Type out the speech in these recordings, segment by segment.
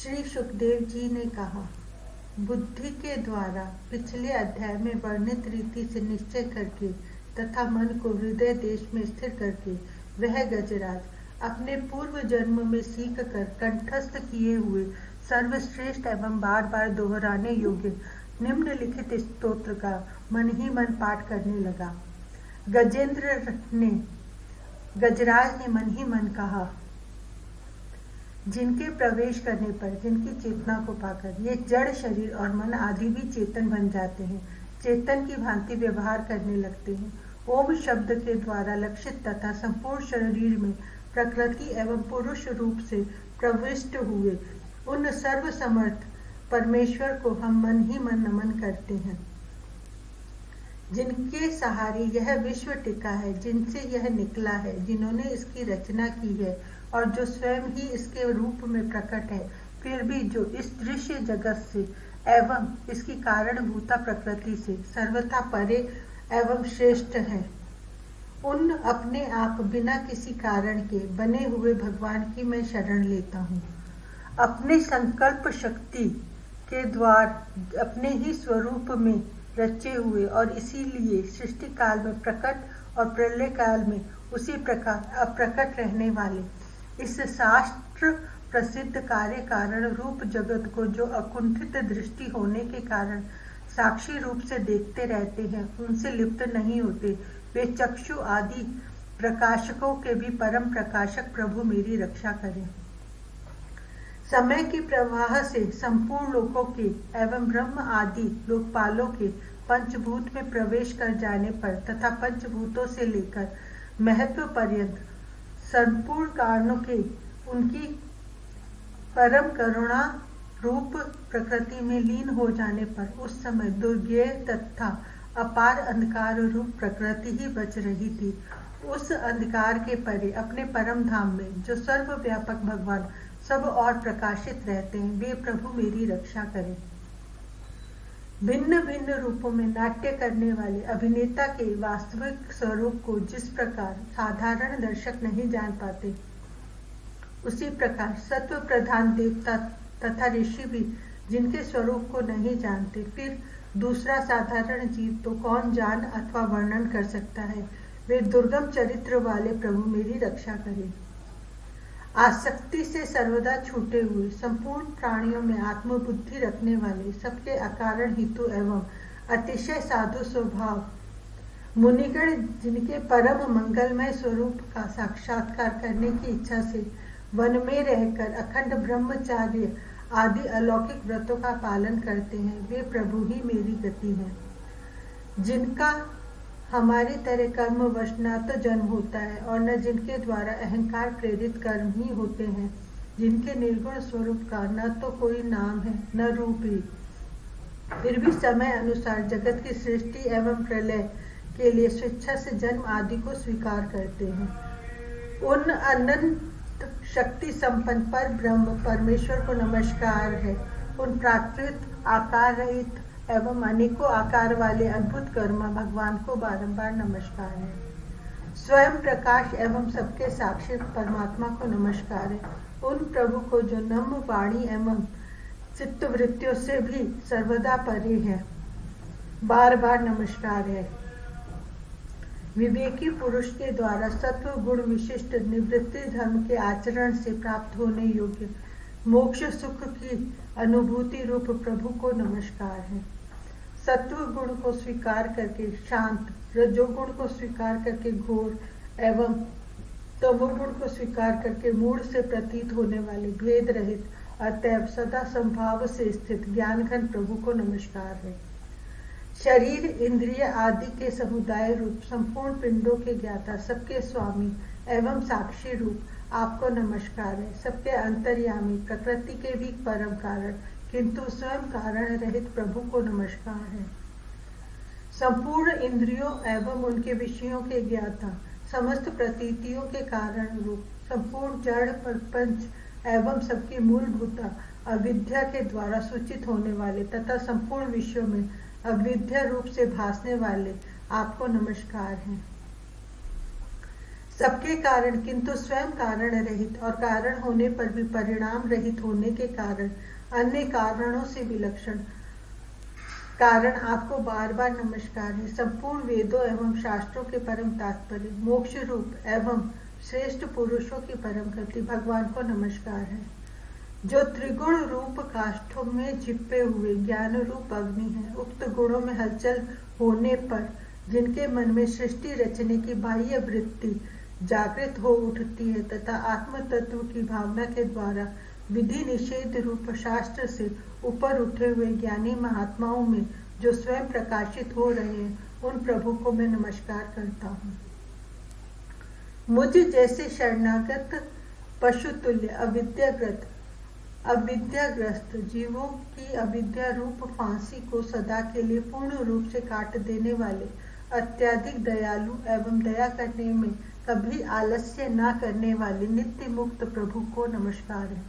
श्री सुखदेव जी ने कहा, बुद्धि के द्वारा पिछले अध्याय में वर्णित रीति से निश्चय करके तथा मन को हृदय देश में स्थिर करके वह गजराज अपने पूर्व जन्म में सीख कर कंठस्थ किए हुए सर्वश्रेष्ठ एवं बार बार दोहराने योग्य निम्नलिखित स्तोत्र का मन ही मन पाठ करने लगा। गजराज ने मन ही मन कहा, जिनके प्रवेश करने पर, जिनकी चेतना को पाकर ये जड़ शरीर और मन आदि भी चेतन बन जाते हैं, चेतन की भांति व्यवहार करने लगते हैं, ओम शब्द के द्वारा लक्षित तथा संपूर्ण शरीर में प्रकृति एवं पुरुष रूप से प्रविष्ट हुए उन सर्व समर्थ परमेश्वर को हम मन ही मन नमन करते हैं। जिनके सहारे यह विश्व टिका है, जिनसे यह निकला है, जिन्होंने इसकी रचना की है और जो स्वयं ही इसके रूप में प्रकट है, फिर भी जो इस दृश्य जगत से एवं इसकी कारणभूता प्रकृति से सर्वथा परे एवं श्रेष्ठ है, उन अपने आप बिना किसी कारण के बने हुए भगवान की मैं शरण लेता हूँ। अपने संकल्प शक्ति के द्वार अपने ही स्वरूप में रचे हुए और इसीलिए सृष्टि काल में प्रकट और प्रलय काल में उसी प्रकार अप्रकट रहने वाले इस शास्त्र प्रसिद्ध कार्य कारण रूप जगत को जो अकुंठित दृष्टि होने के कारण साक्षी रूप से देखते रहते हैं, उनसे लिप्त नहीं होते, वे चक्षु आदि प्रकाशकों के भी परम प्रकाशक प्रभु मेरी रक्षा करें। समय के प्रवाह से संपूर्ण लोकों के एवं ब्रह्म आदि लोकपालों के पंचभूत में प्रवेश कर जाने पर तथा पंचभूतों से लेकर महत्व पर्यंत संपूर्ण कारणों के उनकी परम करुणा रूप प्रकृति में लीन हो जाने पर उस समय दुर्गेय तथा अपार अंधकार रूप प्रकृति ही बच रही थी। उस अंधकार के परे अपने परम धाम में जो सर्वव्यापक भगवान सब और प्रकाशित रहते हैं, वे प्रभु मेरी रक्षा करें। भिन्न भिन्न रूपों में नाट्य करने वाले अभिनेता के वास्तविक स्वरूप को जिस प्रकार साधारण दर्शक नहीं जान पाते, उसी प्रकार सत्व प्रधान देवता तथा ऋषि भी जिनके स्वरूप को नहीं जानते, फिर दूसरा साधारण जीव तो कौन जान अथवा वर्णन कर सकता है। वे दुर्गम चरित्र वाले प्रभु मेरी रक्षा करें। आसक्ति से सर्वदा छूटे हुए संपूर्ण प्राणियों में आत्मबुद्धि रखने वाले सबके अकारण हितु एवं अतिशय साधु स्वभाव मुनिगण जिनके परम मंगलमय स्वरूप का साक्षात्कार करने की इच्छा से वन में रहकर अखंड ब्रह्मचार्य आदि अलौकिक व्रतों का पालन करते हैं, वे प्रभु ही मेरी गति है। जिनका हमारी तरह कर्मवश न तो जन्म होता है और न जिनके द्वारा अहंकार प्रेरित कर्म ही होते हैं, जिनके निर्गुण स्वरूप का न तो कोई नाम है न रूप ही, फिर भी समय अनुसार जगत की सृष्टि एवं प्रलय के लिए स्वेच्छा से जन्म आदि को स्वीकार करते हैं, उन अनंत शक्ति संपन्न पर ब्रह्म परमेश्वर को नमस्कार है। उन प्राकृत आकार रहित एवं अनेकों आकार वाले अद्भुत कर्मा भगवान को बारंबार नमस्कार है। स्वयं प्रकाश एवं सबके साक्षी परमात्मा को नमस्कार है। उन प्रभु को जो नम्र वाणी एवं चित्तवृत्तियों से भी सर्वदा परे है, बार बार नमस्कार है। विवेकी पुरुष के द्वारा सत्व गुण विशिष्ट निवृत्ति धर्म के आचरण से प्राप्त होने योग्य मोक्ष सुख की अनुभूति रूप प्रभु को नमस्कार है। सत्व गुण को स्वीकार करके शांत, रजोगुण को स्वीकार करके घोर एवं तमोगुण को स्वीकार करके मूढ़ से प्रतीत होने वाले भेद रहित अतएव सदा संभाव से स्थित ज्ञानघन प्रभु को नमस्कार है। शरीर इंद्रिय आदि के समुदाय रूप संपूर्ण पिंडों के ज्ञाता सबके स्वामी एवं साक्षी रूप आपको नमस्कार है। सबके अंतर्यामी प्रकृति के भी परम कारण किंतु स्वयं कारण रहित प्रभु को नमस्कार है। संपूर्ण इंद्रियों एवं उनके विषयों के ज्ञाता समस्त प्रतीतियों के कारण रूप संपूर्ण जड़ प्रपंच एवं सबकी मूलभूता अविद्या के द्वारा सूचित होने वाले तथा संपूर्ण विषयों में अविद्या रूप से भासने वाले आपको नमस्कार है। सबके कारण किंतु स्वयं कारण रहित और कारण होने पर भी परिणाम रहित होने के कारण अन्य कारणों से विलक्षण कारण आपको बार बार नमस्कार है। संपूर्ण वेदों एवं शास्त्रों के परम तात्पर्य, मोक्ष रूप एवं श्रेष्ठ पुरुषों की परम गति भगवान को नमस्कार है। जो त्रिगुण रूप काष्ठों में छिपे हुए ज्ञान रूप अग्नि है, उक्त गुणों में हलचल होने पर जिनके मन में सृष्टि रचने की बाह्य वृत्ति जागृत हो उठती है तथा आत्म तत्व की भावना के द्वारा विधि निषेध रूप शास्त्र से ऊपर उठे हुए ज्ञानी महात्माओं में जो स्वयं प्रकाशित हो रहे हैं, उन प्रभु को मैं नमस्कार करता हूँ। मुझ जैसे शरणागत पशुतुल्य अविद्याग्रस्त जीवों की अविद्या रूप फांसी को सदा के लिए पूर्ण रूप से काट देने वाले अत्यधिक दयालु एवं दया करने में कभी आलस्य न करने वाले नित्य मुक्त प्रभु को नमस्कार है।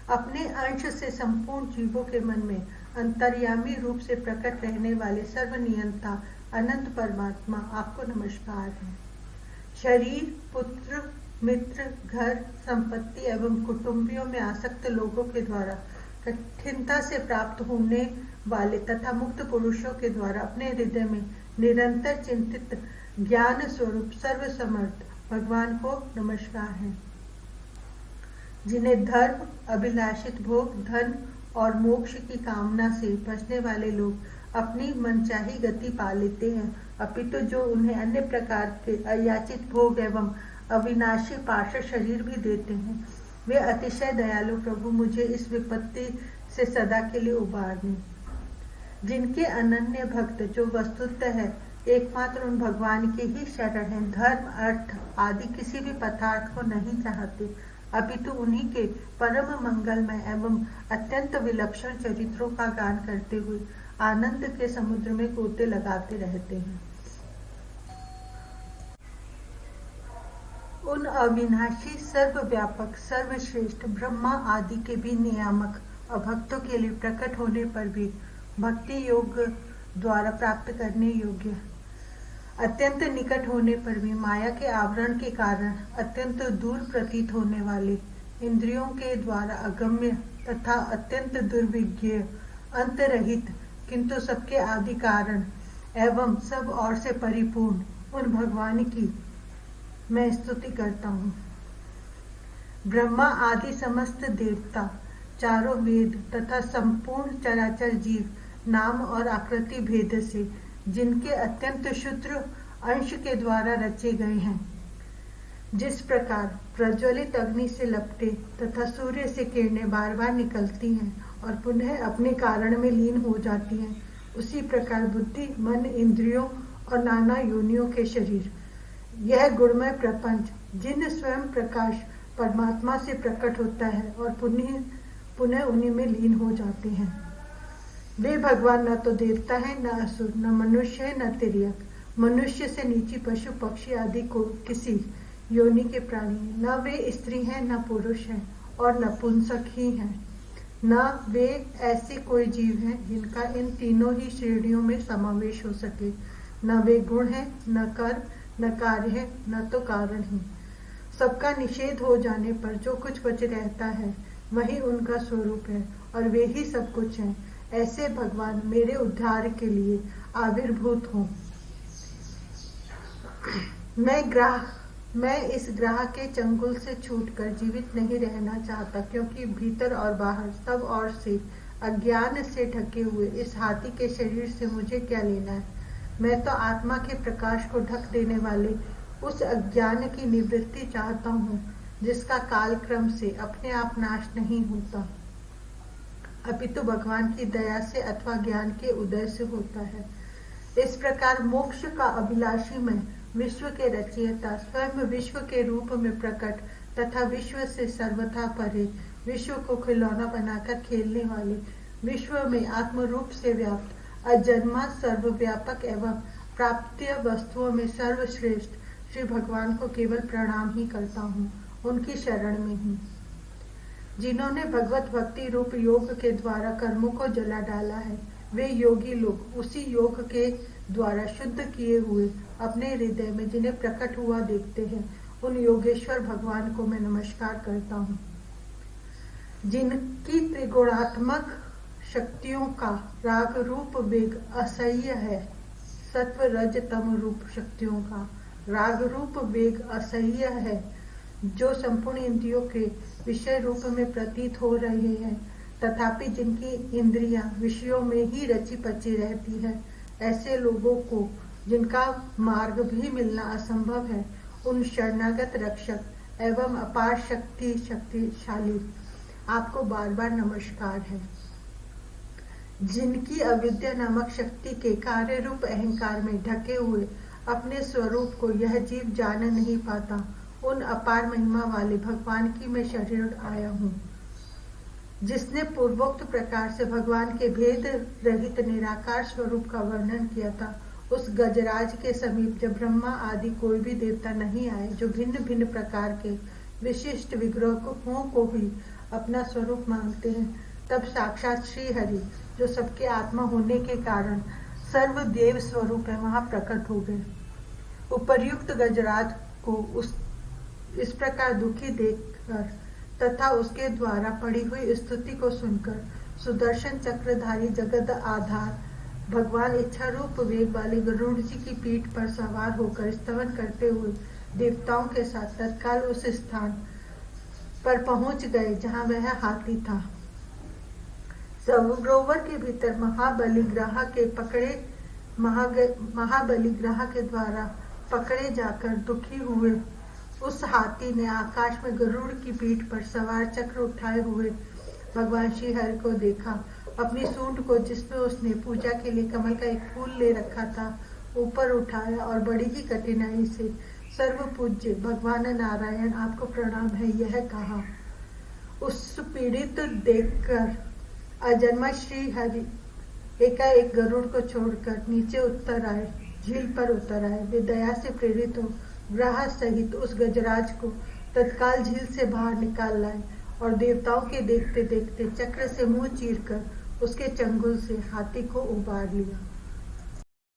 अपने अंश से संपूर्ण जीवों के मन में अंतर्यामी रूप से प्रकट रहने वाले सर्वनियंता अनंत परमात्मा आपको नमस्कार है। शरीर, पुत्र, मित्र, घर, संपत्ति एवं कुटुंबियों में आसक्त लोगों के द्वारा कठिनता से प्राप्त होने वाले तथा मुक्त पुरुषों के द्वारा अपने हृदय में निरंतर चिंतित ज्ञान स्वरूप सर्वसमर्थ भगवान को नमस्कार है। जिन्हें धर्म, अभिलाषित भोग, धन और मोक्ष की कामना से बचने वाले लोग अपनी मनचाही गति पा लेते हैं, अपितु जो उन्हें अन्य प्रकार के अयाचित भोग एवं अविनाशी पार्श्व शरीर भी देते हैं, वे अतिशय दयालु प्रभु मुझे इस विपत्ति से सदा के लिए उबार दें। जिनके अनन्य भक्त जो वस्तुतः है एकमात्र उन भगवान के ही शरण हैं, धर्म, अर्थ आदि किसी भी पदार्थ को नहीं चाहते, अपितु उन्हीं के परम मंगलमय एवं अत्यंत विलक्षण चरित्रों का गान करते हुए आनंद के समुद्र में गोते लगाते रहते हैं। उन अविनाशी, सर्वव्यापक, सर्वश्रेष्ठ ब्रह्मा आदि के भी नियामक और भक्तों के लिए प्रकट होने पर भी भक्ति योग द्वारा प्राप्त करने योग्य, अत्यंत निकट होने पर भी माया के आवरण के कारण अत्यंत दूर प्रतीत होने वाले, इंद्रियों के द्वारा अगम्य तथा अत्यंत दुर्विज्ञ, अंतरहित किंतु सबके आदि कारण एवं सब और से परिपूर्ण उन भगवान की मैं स्तुति करता हूँ। ब्रह्मा आदि समस्त देवता, चारों वेद तथा संपूर्ण चराचर जीव नाम और आकृति भेद से जिनके अत्यंत क्षुद्र अंश के द्वारा रचे गए हैं, जिस प्रकार प्रज्वलित अग्नि से लपटे तथा सूर्य से किरणें बार बार निकलती हैं और पुनः अपने कारण में लीन हो जाती हैं, उसी प्रकार बुद्धि, मन, इंद्रियों और नाना योनियों के शरीर, यह गुणमय प्रपंच जिन स्वयं प्रकाश परमात्मा से प्रकट होता है और पुनः उन्हीं में लीन हो जाते हैं। वे भगवान न तो देवता है, न असुर, न मनुष्य है, न तिर्यक, मनुष्य से नीची पशु पक्षी आदि को किसी योनि के प्राणी, न वे स्त्री हैं न पुरुष हैं और नपुंसक ही हैं, न वे ऐसे कोई जीव हैं जिनका इन तीनों ही श्रेणियों में समावेश हो सके, न वे गुण है, न कर्म, न कार्य है, न तो कारण ही। सबका निषेध हो जाने पर जो कुछ बच रहता है वही उनका स्वरूप है और वे ही सब कुछ हैं। ऐसे भगवान मेरे उद्धार के लिए आविर्भूत हों। मैं इस ग्रह के चंगुल से छूटकर जीवित नहीं रहना चाहता, क्योंकि भीतर और बाहर सब ओर से अज्ञान से ढके हुए इस हाथी के शरीर से मुझे क्या लेना है। मैं तो आत्मा के प्रकाश को ढक देने वाले उस अज्ञान की निवृत्ति चाहता हूँ, जिसका कालक्रम से अपने आप नाश नहीं होता, अपितु भगवान की दया से अथवा ज्ञान के उदय से होता है। इस प्रकार मोक्ष का अभिलाषी मैं, विश्व के रचयिता, स्वयं विश्व के रूप में प्रकट तथा विश्व से सर्वथा परे, विश्व को खिलौना बनाकर खेलने वाले, विश्व में आत्म रूप से व्याप्त, अजन्मा, सर्वव्यापक एवं प्राप्त्य वस्तुओं में सर्वश्रेष्ठ श्री भगवान को केवल प्रणाम ही करता हूँ, उनकी शरण में ही। जिन्होंने भगवत भक्ति रूप योग के द्वारा कर्मों को जला डाला है, वे योगी लोग उसी योग के द्वारा शुद्ध किए हुए अपने हृदय में जिन्हें प्रकट हुआ देखते हैं उन योगेश्वर भगवान को मैं नमस्कार करता हूँ, जिनकी त्रिगुणात्मक शक्तियों का राग रूप वेग असह्य है। सत्व रज तम रूप शक्तियों का राग रूप वेग असह्य है, जो संपूर्ण इंद्रियों के विषय रूप में प्रतीत हो रहे हैं, तथापि जिनकी इंद्रियां विषयों में ही रची पची रहती है। ऐसे लोगों को जिनका मार्ग भी मिलना असंभव है, उन शरणागत रक्षक एवं अपार शक्तिशाली आपको बार बार नमस्कार है। जिनकी अविद्या नामक शक्ति के कार्य रूप अहंकार में ढके हुए अपने स्वरूप को यह जीव जान नहीं पाता, उन अपार महिमा वाले भगवान की मैं शरीर आया हूँ, जिसने पूर्वोक्त प्रकार से भगवान के भेद रहित निराकार स्वरूप का वर्णन किया था। उस गजराज के समीप जब ब्रह्मा आदि कोई भी देवता नहीं आए, जो भिन्न भिन्न प्रकार के विशिष्ट विग्रहों को ही अपना स्वरूप मानते हैं, तब साक्षात श्री हरि, जो सबके आत्मा होने के कारण सर्वदेव स्वरूप है, वहां प्रकट हो गए। उपर्युक्त गजराज को इस प्रकार दुखी देखकर तथा उसके द्वारा पढ़ी हुई स्तुति को सुनकर सुदर्शन चक्रधारी जगत आधार भगवान इच्छा रूप वेग वाले गरुड़ जी की पीठ पर सवार होकर स्तवन करते हुए देवताओं के साथ तत्काल उस स्थान पर पहुंच गए जहां वह हाथी था। सरोवर के भीतर महाबलिग्रह के द्वारा पकड़े जाकर दुखी हुए उस हाथी ने आकाश में गरुड़ की पीठ पर सवार चक्र उठाए हुए भगवान श्री हरि को देखा। अपनी सूंड को, जिसमें उसने पूजा के लिए कमल का एक फूल ले रखा था, ऊपर उठाया और बड़ी ही कठिनाई से सर्व पूज्य भगवान नारायण आपको प्रणाम है यह कहा। उस पीड़ित देखकर अजन्मा श्री हरि एकाएक गरुड़ को छोड़कर नीचे उतर आए, झील पर उतर आए। वे दया से प्रेरित हो ग्रह सहित उस गजराज को तत्काल झील से बाहर निकाल लाए और देवताओं के देखते देखते चक्र से मुंह चीरकर उसके चंगुल से हाथी को उबार लिया।